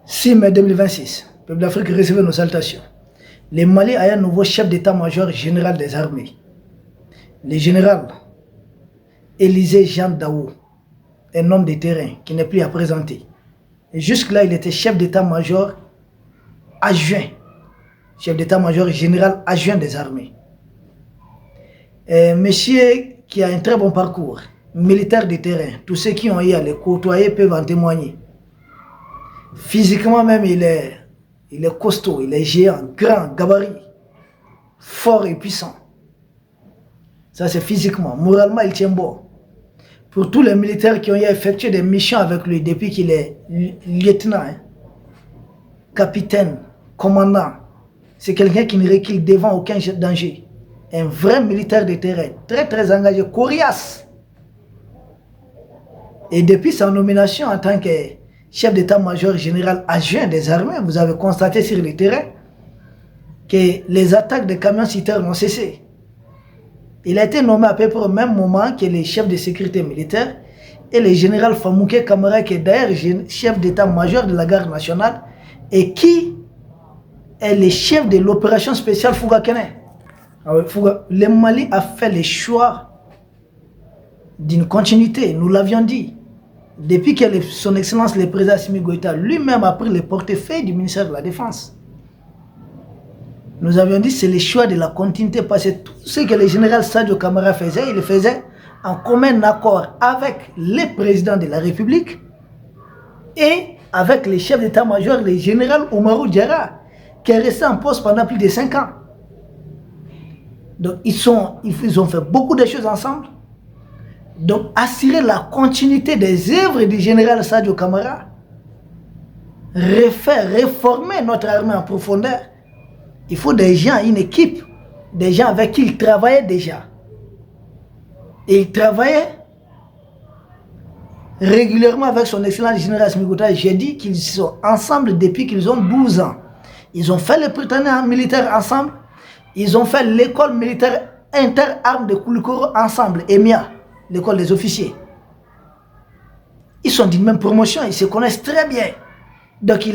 6 mai 2026, le peuple d'Afrique recevait nos salutations. Le Mali a un nouveau chef d'état-major général des armées. Le général Élisée Jean Daou, un homme de terrain qui n'est plus à présenter. Jusque-là, il était chef d'état-major adjoint, chef d'état-major général adjoint des armées. Monsieur qui a un très bon parcours, militaire de terrain, tous ceux qui ont eu à le côtoyer peuvent en témoigner. Physiquement même, il est costaud, il est géant, grand, gabarit, fort et puissant. Ça c'est physiquement. Moralement, il tient bon. Pour tous les militaires qui ont effectué des missions avec lui depuis qu'il est lieutenant, capitaine, commandant, c'est quelqu'un qui ne recule devant aucun danger. Un vrai militaire de terrain, très très engagé, coriace. Et depuis sa nomination en tant que chef d'état-major général adjoint des armées, vous avez constaté sur le terrain que les attaques de camions citernes ont cessé. Il a été nommé à peu près au même moment que le chef de sécurité militaire et le général Famouké Kamara, qui est d'ailleurs chef d'état-major de la garde nationale et qui est le chef de l'opération spéciale Fouga-Kene. Le Mali a fait le choix d'une continuité, nous l'avions dit. Depuis que son excellence le président Assimi Goïta lui-même a pris le portefeuille du ministère de la Défense. Nous avions dit que c'est le choix de la continuité parce que tout ce que le général Sadio Kamara faisait, il le faisait en commun accord avec le président de la République et avec le chef d'état-major, le général Oumarou Diarra, qui est resté en poste pendant plus de 5 ans. Donc ils ont fait beaucoup de choses ensemble. Donc assurer la continuité des œuvres du général Sadio Kamara, réformer notre armée en profondeur. Il faut des gens, une équipe, des gens avec qui il travaillait déjà. Et il travaillait régulièrement avec son excellence général Assimi Goïta. J'ai dit qu'ils sont ensemble depuis qu'ils ont 12 ans. Ils ont fait le prétendat militaire ensemble. Ils ont fait l'école militaire inter-armes de Koulikoro ensemble, EMIA, l'école des officiers. Ils sont d'une même promotion, ils se connaissent très bien. Donc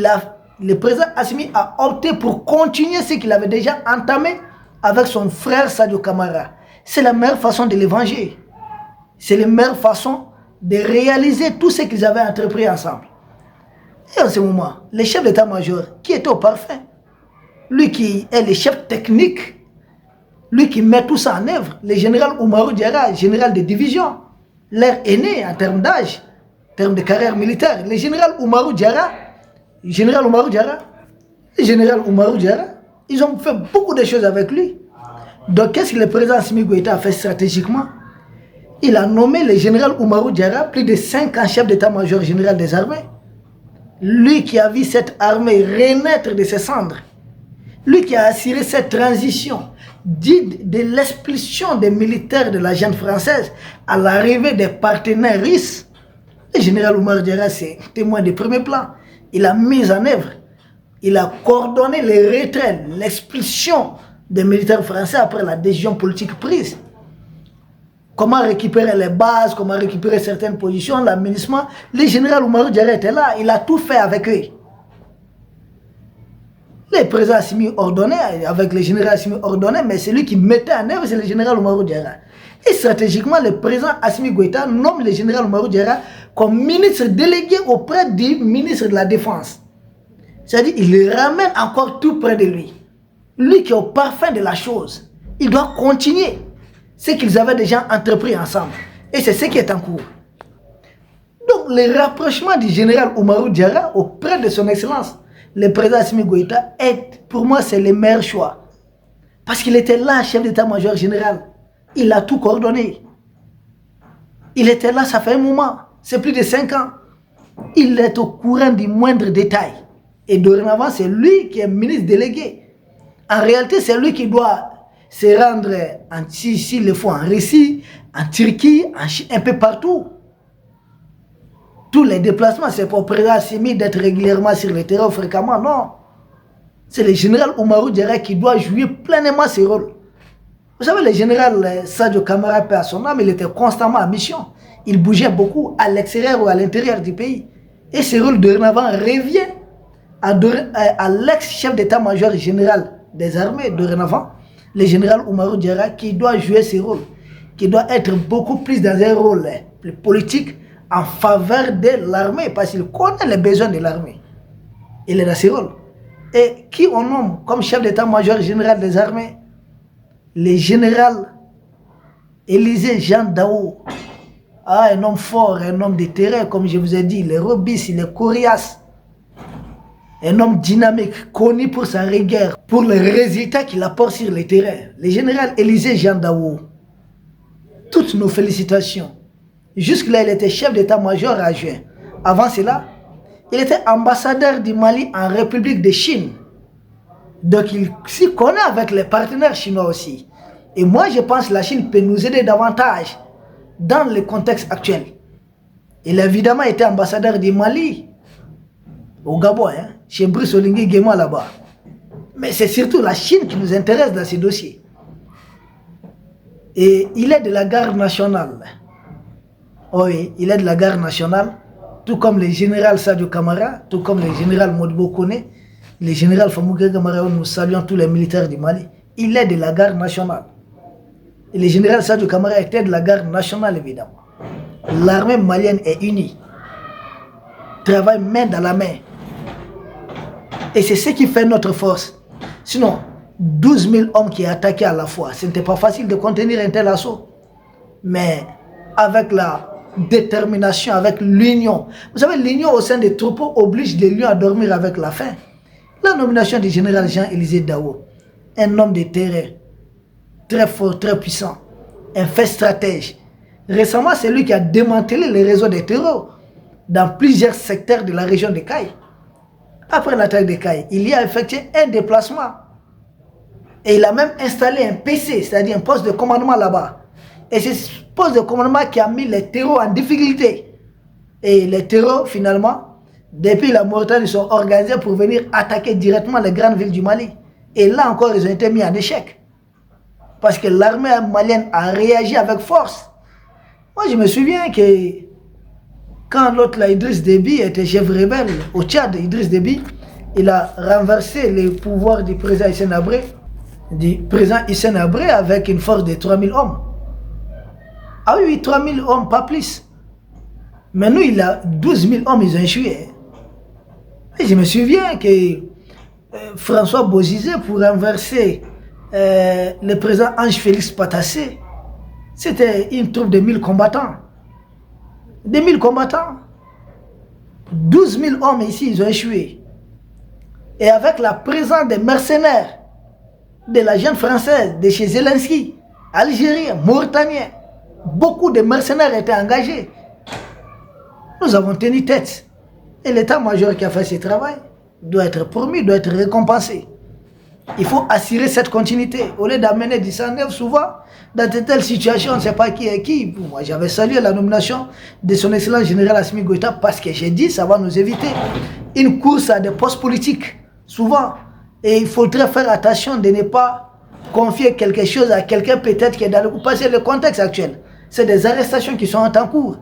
le président Assimi a opté pour continuer ce qu'il avait déjà entamé avec son frère Sadio Kamara. C'est la meilleure façon de les venger. C'est la meilleure façon de réaliser tout ce qu'ils avaient entrepris ensemble. Et en ce moment, le chef d'état-major, qui était au parfait, lui qui est le chef technique, lui qui met tout ça en œuvre, le général Oumarou Diarra, général de division, leur aîné en termes d'âge, en termes de carrière militaire, le général Oumarou Diarra, ils ont fait beaucoup de choses avec lui. Donc qu'est-ce que le président Assimi Goïta a fait stratégiquement? Il a nommé le général Oumarou Diarra plus de 5 ans chef d'état-major général des armées. Lui qui a vu cette armée renaître de ses cendres. Lui qui a assuré cette transition dite de l'expulsion des militaires de la junte française à l'arrivée des partenaires russes. Le général Oumarou Diarra, c'est témoin de premier plan. Il a mis en œuvre, il a coordonné les retraits, l'expulsion des militaires français après la décision politique prise. Comment récupérer les bases, comment récupérer certaines positions, l'aménagement. Le général Oumarou Diarra était là, il a tout fait avec eux. Le président Assimi ordonnait, avec le général Assimi ordonnait, mais celui qui mettait en œuvre, c'est le général Oumarou Diarra. Et stratégiquement, le président Assimi Goïta nomme le général Oumarou Diarra comme ministre délégué auprès du ministre de la Défense. C'est-à-dire qu'il le ramène encore tout près de lui. Lui qui est au parfum de la chose. Il doit continuer ce qu'ils avaient déjà entrepris ensemble. Et c'est ce qui est en cours. Donc, le rapprochement du général Oumarou Diarra auprès de son excellence, le président Assimi Goïta, pour moi, c'est le meilleur choix. Parce qu'il était là, chef d'état-major général. Il a tout coordonné. Il était là, ça fait un moment. C'est plus de 5 ans. Il est au courant du moindre détail. Et dorénavant, c'est lui qui est ministre délégué. En réalité, c'est lui qui doit se rendre, s'il le faut, en Russie, en Turquie, un peu partout. Tous les déplacements, c'est pour le président Assimi d'être régulièrement sur le terrain fréquemment, non. C'est le général Oumarou Diarra qui doit jouer pleinement ce rôle. Vous savez, le général Sadio Kamara, paix à son âme, il était constamment en mission. Il bougeait beaucoup à l'extérieur ou à l'intérieur du pays. Et ce rôle dorénavant revient à l'ex-chef d'état-major général des armées, dorénavant, le général Oumarou Diarra, qui doit jouer ce rôle, qui doit être beaucoup plus dans un rôle plus politique en faveur de l'armée, parce qu'il connaît les besoins de l'armée. Il est dans ce rôle. Et qui on nomme comme chef d'état-major général des armées? Le général Élisée Jean Daou. Ah, un homme fort, un homme de terrain, comme je vous ai dit, il est robuste, il est coriace. Un homme dynamique, connu pour sa rigueur, pour les résultats qu'il apporte sur le terrain. Le général Élisée Jean Daou. Toutes nos félicitations. Jusque-là, il était chef d'état-major adjoint. Avant cela, il était ambassadeur du Mali en République de Chine. Donc, il s'y connaît avec les partenaires chinois aussi. Et moi, je pense que la Chine peut nous aider davantage dans le contexte actuel. Il a évidemment été ambassadeur du Mali au Gabon, hein, chez Brice Oligui Nguema là-bas. Mais c'est surtout la Chine qui nous intéresse dans ces dossiers. Et il est de la garde nationale. Oui, il est de la garde nationale, tout comme le général Sadio Kamara, tout comme le général Modibo Kone, le général Famouké Kamara, nous saluons tous les militaires du Mali. Il est de la garde nationale. Et le général Sadio Kamara était de la garde nationale, évidemment. L'armée malienne est unie, travaille main dans la main. Et c'est ce qui fait notre force. Sinon, 12 000 hommes qui attaquaient à la fois, ce n'était pas facile de contenir un tel assaut. Mais avec la détermination, avec l'union. Vous savez, l'union au sein des troupeaux oblige les lions à dormir avec la faim. La nomination du général Jean-Élisée Daou, un homme de terrain, très fort, très puissant, un fait stratège. Récemment, c'est lui qui a démantelé les réseaux de terror dans plusieurs secteurs de la région de Caille. Après l'attaque de Caille, il y a effectué un déplacement. Et il a même installé un PC, c'est-à-dire un poste de commandement là-bas. Et c'est ce poste de commandement qui a mis les terreaux en difficulté. Et les terreaux, finalement, depuis la Mauritanie, sont organisés pour venir attaquer directement les grandes villes du Mali. Et là encore, ils ont été mis en échec. Parce que l'armée malienne a réagi avec force. Moi, je me souviens que quand l'autre, là, Idriss Déby, était chef rebelle au Tchad, Idriss Déby, il a renversé les pouvoirs du président Hissène Habré, avec une force de 3000 hommes. Ah oui, 3000 hommes, pas plus. Mais nous, il a 12 000 hommes, ils ont échoué. Et je me souviens que François Bozizé, pour renverser le président Ange Félix Patassé, c'était une troupe de 1000 combattants. Des 1000 combattants. 12 000 hommes ici, ils ont échoué. Et avec la présence des mercenaires de la jeune française, de chez Zelensky, Algériens, Mauritaniens, beaucoup de mercenaires étaient engagés. Nous avons tenu tête. Et l'état-major qui a fait ce travail doit être promu, doit être récompensé. Il faut assurer cette continuité. Au lieu d'amener du sang neuf, souvent, dans de telles situations, on ne sait pas qui est qui. Moi, j'avais salué la nomination de son excellence général Assimi Goïta parce que j'ai dit ça va nous éviter une course à des postes politiques. Souvent. Et il faudrait faire attention de ne pas confier quelque chose à quelqu'un peut-être qui est dans le coup. Parce que le contexte actuel, c'est des arrestations qui sont en cours.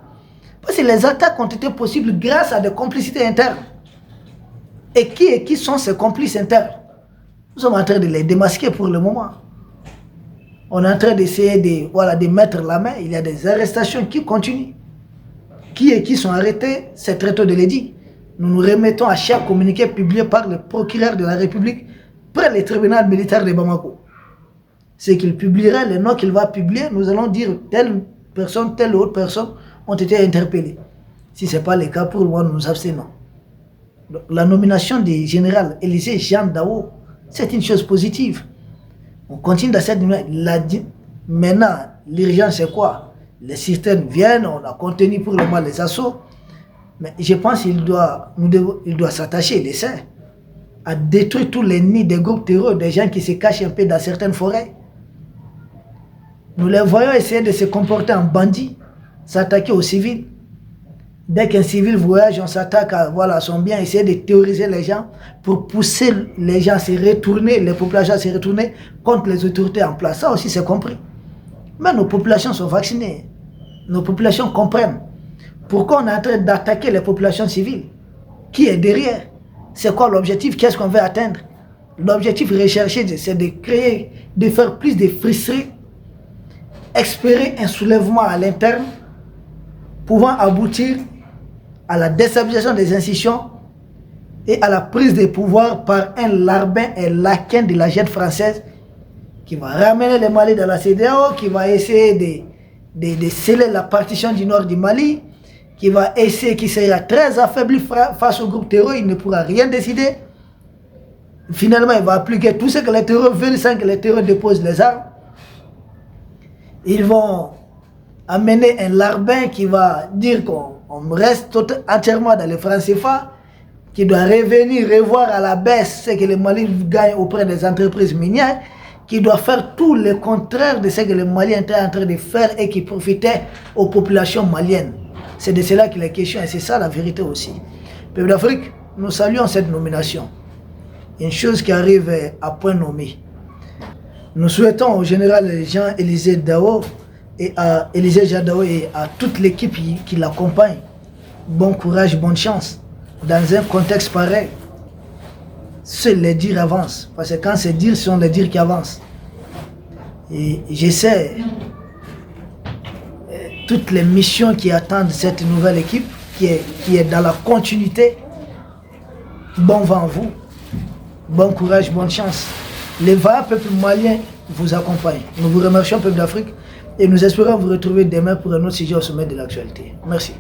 Parce que les attaques ont été possibles grâce à des complicités internes. Et qui sont ces complices internes? Nous sommes en train de les démasquer pour le moment. On est en train d'essayer de mettre la main. Il y a des arrestations qui continuent. Qui sont arrêtés, c'est très tôt de le dire. Nous nous remettons à chaque communiqué publié par le procureur de la République près le tribunal militaire de Bamako. C'est qu'il publiera les noms qu'il va publier. Nous allons dire telle personne, telle autre personne ont été interpellés. Si ce n'est pas le cas, pour le moment, nous nous abstenons. La nomination du général Élisée Jean Daou, c'est une chose positive. On continue dans cette nomination. Maintenant, l'urgence c'est quoi? Les systèmes viennent, on a contenu pour le moment les assauts. Mais je pense qu'il doit s'attacher, les saints, à détruire tous les nids des groupes terroriste, des gens qui se cachent un peu dans certaines forêts. Nous les voyons essayer de se comporter en bandits, s'attaquer aux civils. Dès qu'un civil voyage, on s'attaque à son bien, essayer de théoriser les gens pour pousser les gens à se retourner, les populations à se retourner contre les autorités en place. Ça aussi, c'est compris. Mais nos populations sont vaccinées. Nos populations comprennent. Pourquoi on est en train d'attaquer les populations civiles? Qui est derrière? C'est quoi l'objectif? Qu'est-ce qu'on veut atteindre? L'objectif recherché, c'est de créer, de faire plus de frustrés, espérer un soulèvement à l'interne, pouvant aboutir à la déstabilisation des institutions et à la prise de pouvoir par un larbin et laquin de la jette française qui va ramener le Mali dans la CEDEAO, qui va essayer de sceller la partition du nord du Mali, qui va essayer, qui sera très affaibli face au groupe terroriste, il ne pourra rien décider. Finalement, il va appliquer tout ce que les terroristes veulent sans que les terroristes déposent les armes. Ils vont amener un larbin qui va dire qu'on reste entièrement dans les francs CFA, qui doit revenir, revoir à la baisse ce que le Mali gagne auprès des entreprises minières, qui doit faire tout le contraire de ce que le Mali était en train de faire et qui profitait aux populations maliennes. C'est de cela qu'il est question et c'est ça la vérité aussi. Peuple d'Afrique, nous saluons cette nomination. Une chose qui arrive à point nommé. Nous souhaitons au général Jean-Élisée Dao et à Élisée Jadao et à toute l'équipe qui l'accompagne bon courage, bonne chance. Dans un contexte pareil, seuls les dires avancent. Parce que quand c'est dire, ce sont les dires qui avancent. Et j'essaie toutes les missions qui attendent cette nouvelle équipe, qui est dans la continuité. Bon vent à vous. Bon courage, bonne chance. Les vaillants peuples maliens vous accompagnent. Nous vous remercions, peuple d'Afrique, et nous espérons vous retrouver demain pour un autre sujet au sommet de l'actualité. Merci.